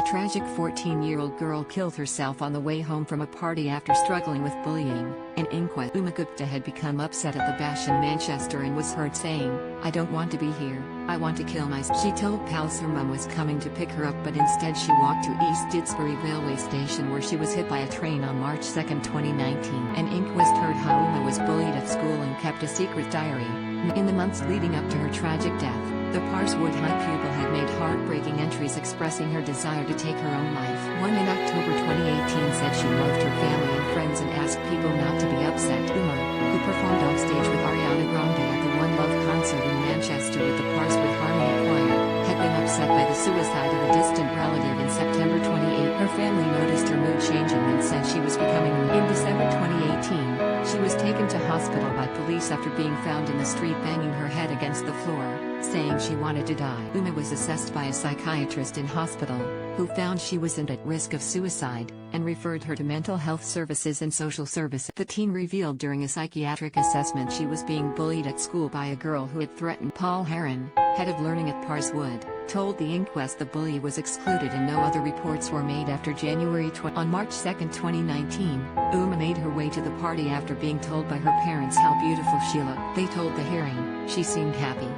tragic 14-year-old girl killed herself on the way home from a party after struggling with bullying. An inquest. Gupta had become upset at the bash in Manchester and was heard saying, "I don't want to be here, I want to kill myself." She told pals her mum was coming to pick her up, but instead she walked to East Didsbury railway station where she was hit by a train on March 2, 2019. An inquest heard how Uma was bullied at school and kept a secret diary. In the months leading up to her tragic death, the Parswood High pupil had made heartbreaking entries expressing her desire to take her own life. One in October 2018 said she loved her family and friends and asked people not to be upset. Uma, who performed on stage with Ariana Grande at the One Love concert in Manchester with the Parswood Harmony Choir, had been upset by the suicide of a distant relative in September 2018. Her family noticed her mood changing and said she was becoming. In December 2018, she was taken to hospital by police after being found in the street banging her head against the floor, saying she wanted to die. Uma was assessed by a psychiatrist in hospital, who found she wasn't at risk of suicide, and referred her to mental health services and social services. The teen revealed during a psychiatric assessment she was being bullied at school by a girl who had threatened. Paul Heron, head of learning at Parswood, told the inquest the bully was excluded and no other reports were made after January 20. On March 2, 2019, Uma made her way to the party after being told by her parents how beautiful she looked. They told the hearing she seemed happy.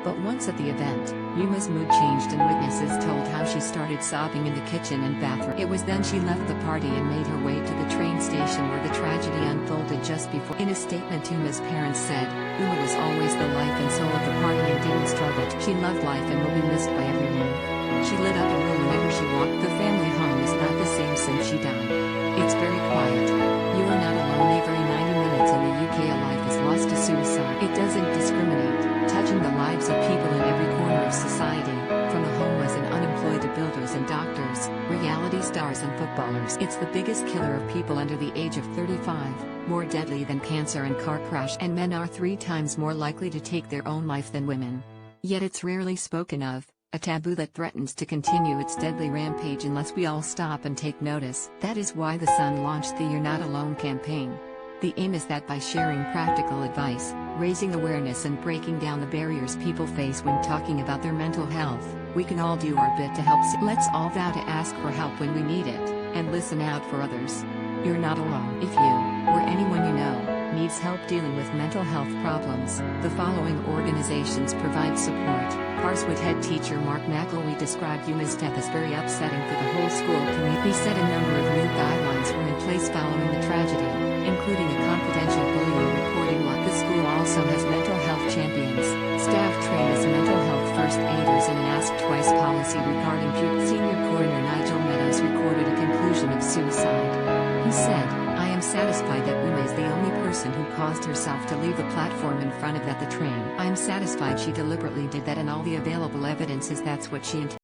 But once at the event, Uma's mood changed and witnesses told how she started sobbing in the kitchen and bathroom. It was then she left the party and made her way to the train station where the tragedy unfolded just before. In a statement, Uma's parents said, "Uma was always the life and soul of the party and didn't struggle. She loved life and will be missed by everyone. She lit up a room whenever she walked. The family home is not the same since she died. It's very quiet. You are not alone. Every 90 minutes in the UK a life is lost to suicide. It doesn't discriminate, touching the lives of people in every corner of society, from the homeless and unemployed to builders and doctors, reality stars and footballers. It's the biggest killer of people under the age of 35, more deadly than cancer and car crash, and men are 3 times more likely to take their own life than women. Yet it's rarely spoken of, a taboo that threatens to continue its deadly rampage unless we all stop and take notice." That is why The Sun launched the You're Not Alone campaign. The aim is that by sharing practical advice, raising awareness and breaking down the barriers people face when talking about their mental health, we can all do our bit to help. Let's all vow to ask for help when we need it, and listen out for others. You're not alone. If you, or anyone you know, needs help dealing with mental health problems, the following organizations provide support. Parswood head teacher Mark McElwee described Uma's death as very upsetting for the whole school community. He said a number of new guidelines were in place following the tragedy, including a confidential bullying reporting law. The school also has mental health champions, staff trained as mental health first aiders, and an Ask Twice policy regarding pupil. Senior coroner Nigel Meadows recorded a conclusion of suicide. He said, "I am satisfied that Uma is the only person who caused herself to leave the platform in front of the train. I am satisfied she deliberately did that and all the available evidence is that's what she intended."